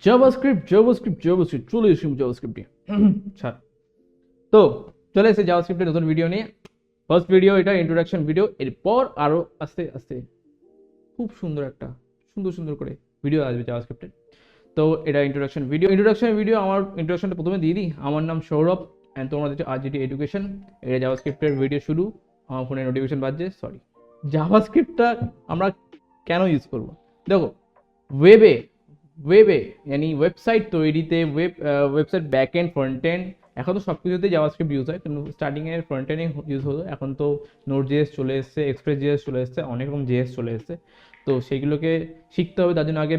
JavaScript JavaScript JavaScript চলে এসেছি JavaScript নিয়ে ছাড়। তো চলে এসেছে জাভাস্ক্রিপ্টের নতুন ভিডিও নিয়ে। ফার্স্ট ভিডিও এটা ইন্ট্রোডাকশন ভিডিও, এরপর আরও আস্তে আস্তে খুব সুন্দর একটা সুন্দর করে ভিডিও আসবে জাভাস্ক্রিপ্টের। তো এটা ইন্ট্রোডাকশন ভিডিও। আমার ইন্ট্রোডাকশনটা প্রথমে দিয়ে দিই। আমার নাম সৌরভ অ্যান্ড তোমরা দেখছো RGT এডুকেশন। এটা জাভাস্ক্রিপ্টের ভিডিও শুরু। আমার ফোনে নোটিফিকেশন বাজছে, সরি। জাভাস্ক্রিপ্টটা আমরা কেন ইউজ করব? দেখো, ওয়েবে ওয়েবে यानी ওয়েবসাইট তৈরিতে website back end front end, এখন তো সব কিছুতে জাভাস্ক্রিপ্ট ইউজ হয়, কিন্তু স্টার্টিংয়ে ফ্রন্ট এন্ডে ইউজ হতো। এখন তো নোট জেএস চলে এসছে, এক্সপ্রেস জেএস চলে এসছে, অনেক রকম জেএস চলে এসছে। তো সেইগুলোকে শিখতে হবে। তার জন্য আগে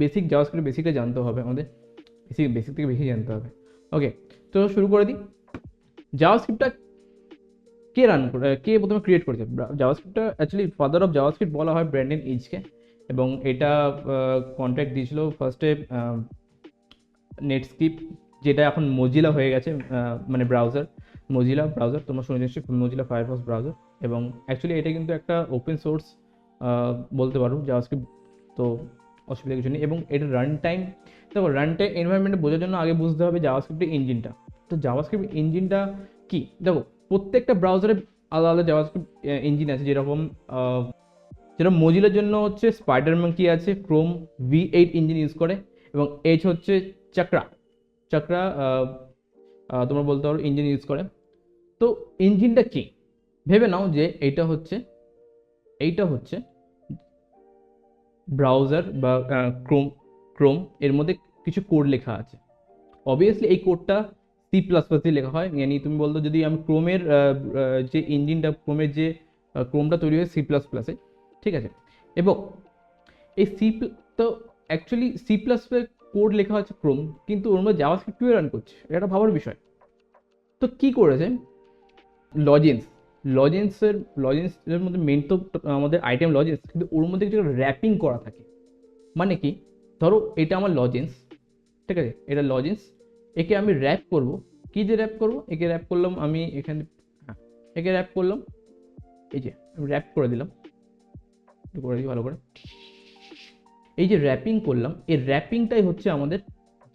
বেসিক জাভাস্ক্রিপ্ট বেসিকটা জানতে হবে আমাদের। বেসিক থেকে বেশি জানতে হবে। ওকে, তো শুরু করে দিই। জাভাস্ক্রিপ্টটা কে প্রথমে ক্রিয়েট করেছে? জাভাস্ক্রিপ্টটা অ্যাকচুয়ালি ফাদার অফ জাভাস্ক্রিপ্ট বলা হয় ব্র্যান্ডন ইজকে, এবং এটা কন্ট্যাক্ট দিয়েছিল ফার্স্টে নেটস্কিপ, যেটা এখন মজিলা হয়ে গেছে, মানে মজিলা ব্রাউজার। তোমরা শুনে নিশ্চয়ই মজিলা ফায়ারফক্স ব্রাউজার। এবং অ্যাকচুয়ালি এটা কিন্তু একটা ওপেন সোর্স বলতে পারো জাভাস্ক্রিপ্ট, তো অসুবিধা কিছু নেই। এবং এটা রান টাইম, দেখো রান টাইম এনভায়রনমেন্টে বোঝার জন্য আগে বুঝতে হবে জাভাস্ক্রিপ্টের ইঞ্জিনটা। তো জাভাস্ক্রিপ্ট ইঞ্জিনটা কি? দেখো, প্রত্যেকটা ব্রাউজারে আলাদা আলাদা জাভাস্ক্রিপ্ট ইঞ্জিন আছে। যেরকম মজিলার জন্য হচ্ছে স্পাইডার মাঙ্কি আছে, ক্রোম V8 ইঞ্জিন ইউজ করে, এবং এইচ হচ্ছে চাকরা চাকরা তোমরা বলতে পারো ইঞ্জিন ইউজ করে। তো ইঞ্জিনটা কি ভেবে নাও যে এইটা হচ্ছে ব্রাউজার বা ক্রোম এর মধ্যে কিছু কোড লেখা আছে। অবভিয়াসলি এই কোডটা C++ দিয়ে লেখা হয়। ইয়ানি তুমি বলতো যদি আমি ক্রোমের যে ইঞ্জিনটা, ক্রোমটা তৈরি হয় C++-এ, ঠিক আছে। এবং এই তো অ্যাকচুয়ালি C++ কোড লেখা হচ্ছে ক্রোম, কিন্তু ওর মধ্যে জাভাস্ক্রিপ্ট রান করছে, এটা ভাবার বিষয়। তো কি করেছে লজেন্সের মধ্যে মেন তো আমাদের আইটেম লজেন্স, কিন্তু ওর মধ্যে কিছু র্যাপিং করা থাকে। মানে কি, ধরো এটা আমার লজেন্স, ঠিক আছে, এটা লজেন্স। একে আমি র্যাপ করব। কি যে র্যাপ করব? একে র্যাপ করলাম আমি এখানে, হ্যাঁ, একে র্যাপ করলাম, এই যে আমি র্যাপ করে দিলাম, একটু করে দিই ভালো করে। এই যে র্যাপিং করলাম, এই র্যাপিংটাই হচ্ছে আমাদের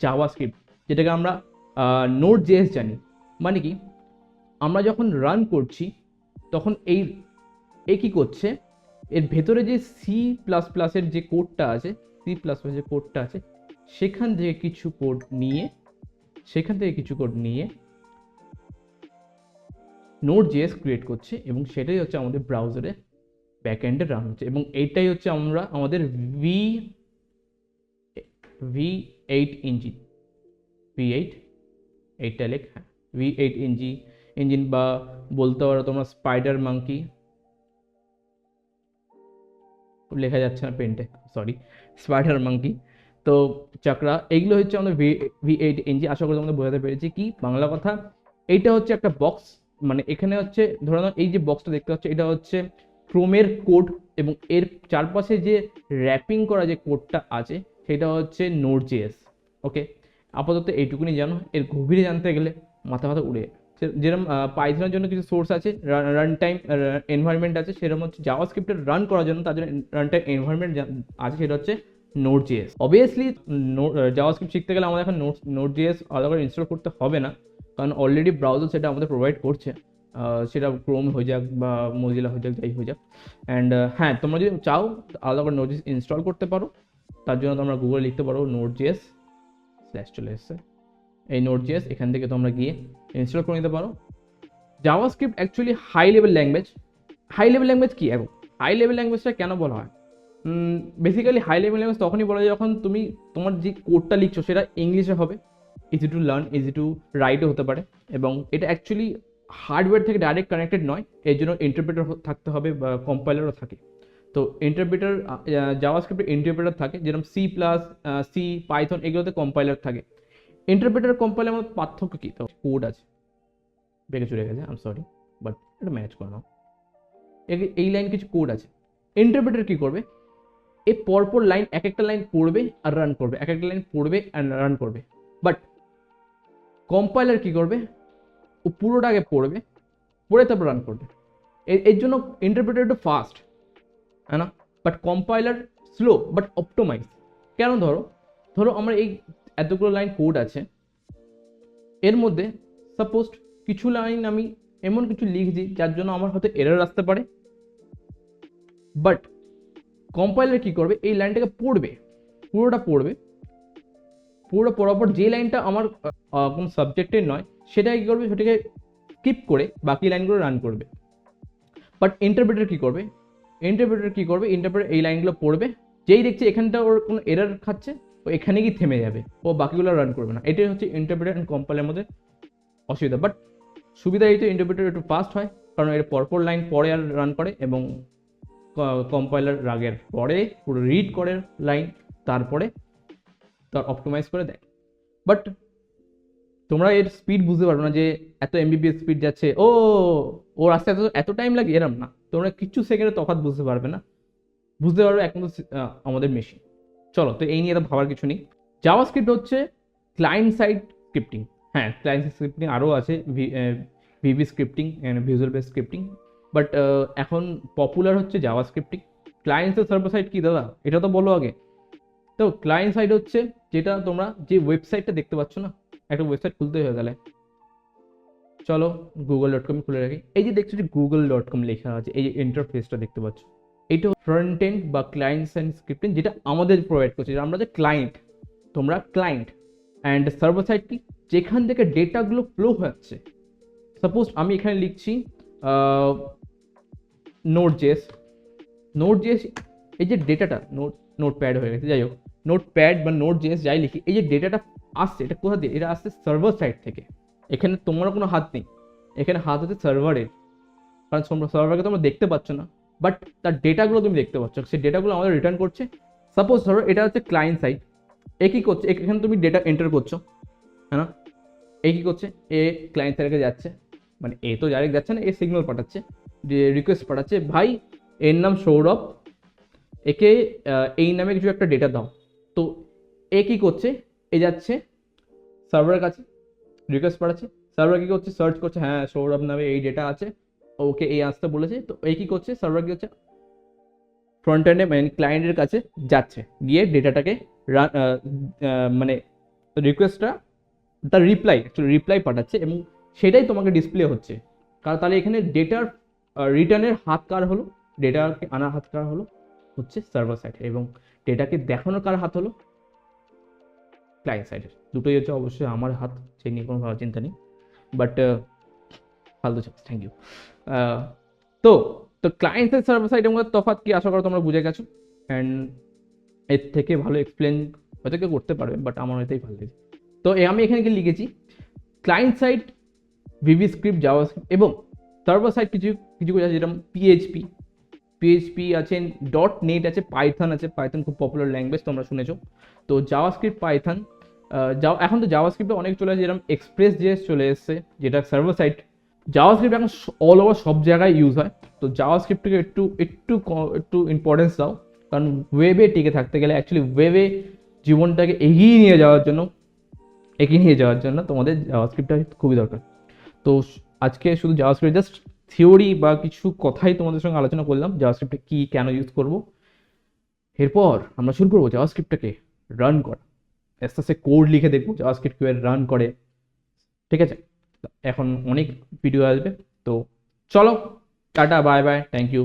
জাভাস্ক্রিপ্ট, যেটাকে আমরা নোড জেএস জানি। মানে কি, আমরা যখন রান করছি তখন এ কি করছে, এর ভেতরে যে C++-এর যে কোডটা আছে, সেখান থেকে কিছু কোড নিয়ে নোড জেএস ক্রিয়েট করছে, এবং সেটাই হচ্ছে আমাদের ব্রাউজারে ব্যাকএন্ডে রান হচ্ছে। এবং এইটাই হচ্ছে আমাদের V8 ইঞ্জিন। V8 এইটা লেখ, হ্যাঁ, V8 ইঞ্জিন বা বলতে পারো তোমরা স্পাইডার মাঙ্কি, লেখা যাচ্ছে না পেন্টে, সরি, স্পাইডার মাঙ্কি, তো চাকরা, এইগুলো হচ্ছে আমাদের V8 ইঞ্জিন। আশা করি তোমাদের বোঝাতে পেরেছি কি বাংলা কথা। এইটা হচ্ছে একটা বক্স, মানে এখানে হচ্ছে ধরে নাও এই যে বক্সটা দেখতে পাচ্ছ, এটা হচ্ছে ক্রোমের কোড, এবং এর চারপাশে যে র্যাপিং করা যে কোডটা আছে সেটা হচ্ছে নোড জেএস। ওকে, আপাতত এইটুকুনি জানো। এর গভীরে জানতে গেলে মাথা উড়ে যায়। যেরকম পাইথনের জন্য কিছু সোর্স আছে, রান টাইম এনভায়রনমেন্ট আছে, সেরকম হচ্ছে জাভাস্ক্রিপ্টের রান করার জন্য তার জন্য রান টাইম এনভায়রনমেন্ট আছে, সেটা হচ্ছে নোড জেএস। অবভিয়াসলি জাভাস্ক্রিপ্ট শিখতে গেলে আমাদের এখন নোড জেএস আলাদা করে ইনস্টল করতে হবে না, কারণ অলরেডি ব্রাউজার সেটা আমাদের প্রোভাইড করছে। সেটা ক্রোম হয়ে যাক বা মজিলা হয়ে যাক, যাই হয়ে যাক। অ্যান্ড হ্যাঁ, তোমরা যদি চাও আলাদা করে নোড জেএস ইনস্টল করতে পারো। তার জন্য তোমরা গুগলে লিখতে পারো নোড জেএস / চলে এসছে এই নোড জেএস, এখান থেকে তোমরা গিয়ে ইনস্টল করে নিতে পারো। JavaScript actually high level language কি? এখন হাই লেভেল ল্যাঙ্গুয়েজটা কেন বলা হয়? বেসিক্যালি হাই লেভেল ল্যাঙ্গুয়েজ তখনই বলা যায় যখন তোমার যে কোডটা লিখছো সেটা ইংলিশে হবে, easy to learn, easy to রাইটও হতে পারে, এবং এটা অ্যাকচুয়ালি হার্ডওয়্যার থেকে ডাইরেক্ট কানেক্টেড নয়, এর জন্য ইন্টারপ্রেটার থাকতে হবে বা কম্পাইলারও থাকে। তো জাভাস্ক্রিপ্টের ইন্টারপ্রেটার থাকে, যেরকম সি, পাইথন এগুলোতে কম্পাইলার থাকে। ইন্টারপ্রেটার কম্পাইলার মধ্যে পার্থক্য কি? তো কোড আছে, বেগে চলে গেছে, আই এম সরি, বাট এটা ম্যানেজ করে নাও। এই লাইন কিছু কোড আছে। ইন্টারপ্রেটার কি করবে? এই পরপর লাইন, এক একটা লাইন পড়বে আর রান করবে, এক একটা লাইন পড়বে আর রান করবে। বাট কম্পাইলার কি করবে? ও পুরোটা আগে পড়ে তারপর রান করবে। এর জন্য ইন্টারপ্রেটার একটু ফাস্ট, হ্যাঁ না? But compiler slow but optimise. কেন? ধরো ধরো আমার এই এতগুলো লাইন কোড আছে, এর মধ্যে সাপোজ কিছু লাইন আমি এমন কিছু লিখছি যার জন্য আমার হয়তো এরর আসতে পারে, বাট কম্পাইলার কি করবে, এই লাইনটাকে পড়বে, পুরোটা পড়বে, পুরোটা পড়ার পর যে লাইনটা আমার কোনো সাবজেক্টের নয় সেটা কি করবে, সেটাকে স্কিপ করে বাকি লাইনগুলো রান করবে। বাট ইন্টারপ্রেটার কি করবে, ইন্টারপ্রেটার এই লাইনগুলো পড়বে, যেই দেখছে এখানটা ওর কোনো এরর খাচ্ছে ও এখানে গিয়ে থেমে যাবে, ও বাকিগুলো রান করবে না। এটাই হচ্ছে ইন্টারপ্রেটার অ্যান্ড কম্পাইলারের মধ্যে অসুবিধা। বাট সুবিধা এই তো ইন্টারপ্রেটার একটু ফাস্ট হয়, কারণ এর পরপর লাইন পরে আর রান করে, এবং কম্পাইলার রাগের পরে পুরো রিড করে লাইন, তারপরে তার অপটিমাইজ করে দেয়। বাট তোমরা এর স্পিড বুঝতে পারবে না যে এত এমবিপিএস স্পিড যাচ্ছে, ওর আসতে এত এত টাইম লাগে, এরম না। তোমরা কিছু সেকেন্ডে তফাৎ বুঝতে পারবে না, বুঝতে পারবে একমাত্র আমাদের মেশিন। চলো, তো এই নিয়ে তো ভাবার কিছু নেই। জাভাস্ক্রিপ্ট হচ্ছে ক্লায়েন্ট সাইড স্ক্রিপ্টিং। হ্যাঁ, ক্লায়েন্ট সাইড স্ক্রিপ্টিং আরও আছে, VB scripting, visual base scripting, but এখন পপুলার হচ্ছে জাভাস্ক্রিপ্টিং। ক্লায়েন্ট সার্ভার সাইড কি দাদা, এটা তো বলো আগে। তো ক্লায়েন্ট সাইড হচ্ছে যেটা তোমরা যে ওয়েবসাইটটা দেখতে পাচ্ছ না, একটা ওয়েবসাইট খুলতে হয়ে গেলে চলো google.com খুলে রাখি, এই যে দেখছো যে google.com লেখা আছে, এই যে ইন্টারফেসটা দেখতে পাচ্ছ, এইটা ফ্রন্ট এন্ড বা ক্লায়েন্ট সাইড স্ক্রিপ্টিং, যেটা আমাদের প্রোভাইড করছে, আমরা যে ক্লায়েন্ট, তোমরা ক্লায়েন্ট। অ্যান্ড সার্ভার সাইড কি, যেখান থেকে ডেটাগুলো ফ্লো হচ্ছে। সাপোজ আমি এখানে লিখছি নোট জেস, এই যে ডেটাটা নোটপ্যাড হয়ে গেছে, যাই হোক, নোটপ্যাড বা নোট.js যাই লিখি, এই যে ডেটাটা আসছে, এটা কোথা দিয়ে, এটা আসছে সার্ভার সাইড থেকে। এখানে তোমার কোনো হাত নেই, এখানে হাত হচ্ছে সার্ভারের, কারণ সার্ভারকে তোমরা দেখতে পাচ্ছ না, বাট তার ডেটাগুলো তুমি দেখতে পাচ্ছ, সেই ডেটাগুলো আমাদের রিটার্ন করছে। সাপোজ ধরো এটা হচ্ছে ক্লায়েন্ট সাইড, এ কী করছে, এখানে তুমি ডেটা এন্টার করছো, হ্যাঁ না, এ কী করছে, এ ক্লায়েন্ট সাইডে যাচ্ছে, মানে এ তো ডাইরেক্ট যাচ্ছে না, এ সিগন্যাল পাঠাচ্ছে, যে রিকোয়েস্ট পাঠাচ্ছে, ভাই এর নাম সৌরভ, একে এই নামে কিছু একটা ডেটা দাও। তো এ কী করছে, এ যাচ্ছে সার্ভারের কাছে, রিকোয়েস্ট পাঠাচ্ছে, সার্ভার কী করছে, সার্চ করছে, হ্যাঁ সৌরভ নামে এই ডেটা আছে, ওকে এই আসতে বলেছে, তো এই কী করছে, সার্ভার কী হচ্ছে, ফ্রন্ট এন্ডে মানে ক্লায়েন্টের কাছে যাচ্ছে, গিয়ে ডেটাটাকে মানে রিকোয়েস্টটা, তার রিপ্লাই পাঠাচ্ছে, এবং সেটাই তোমাকে ডিসপ্লে হচ্ছে। কারণ তাহলে এখানে ডেটার রিটার্নের হাত কার হলো, ডেটাকে আনার হাত কার হলো, হচ্ছে সার্ভার সাইড, এবং ডেটাকে দেখানোর কার হাত হলো, ক্লায়েন্ট সাইডের। দুটোই হচ্ছে অবশ্যই আমার হাত, সেই নিয়ে কোনো ভাবার চিন্তা নেই। বাট ফালতু চান্স, থ্যাংক ইউ। তো তো ক্লায়েন্ট সাইড সার্ভার সাইডের মধ্যে তফাৎ কি, আশা করো তোমরা বুঝে গেছো। অ্যান্ড এর থেকে ভালো এক্সপ্লেন হয়তো কেউ করতে পারবে, বাট আমার হয়তোই ভালো লেগেছে। তো আমি এখানে কি লিখেছি, client side VB script, JavaScript, এবং সার্ভার সাইড কিছু কিছু আছে, যেরকম পিএইচপি আছে, .NET আছে, পাইথন আছে, পাইথন খুব পপুলার ল্যাঙ্গুয়েজ, তোমরা শুনেছো। তো জাভাস্ক্রিপ্ট, পাইথন, এখন তো জাভাস্ক্রিপ্টে অনেক চলে আসে, যেরকম এক্সপ্রেস.js চলে এসেছে, যেটা সার্ভার সাইড। জাভাস্ক্রিপ্ট এখন অল ওভার সব জায়গায় ইউজ হয়, তো জাভাস্ক্রিপ্টকে একটু একটু একটু ইম্পর্টেন্স দাও, কারণ ওয়েবে টিকে থাকতে গেলে, অ্যাকচুয়ালি ওয়েবে জীবনটাকে এগিয়ে নিয়ে যাওয়ার জন্য তোমাদের জাভাস্ক্রিপ্টটা খুবই দরকার। তো আজকে শুধু জাভাস্ক্রিপ্ট জাস্ট থিওরি বা কিছু কথাই তোমাদের সঙ্গে আলোচনা করলাম, জাভাস্ক্রিপ্টটা কি, কেন ইউজ করব। এরপর আমরা শুরু করবো জাভাস্ক্রিপ্টটাকে রান করা, আস্তে আস্তে কোড লিখে দেখবো জাভাস্ক্রিপ্ট কীভাবে রান করে, ঠিক আছে। এখন অনেক ভিডিও আসবে, তো চলো, টাটা, বাই বাই, থ্যাংক ইউ।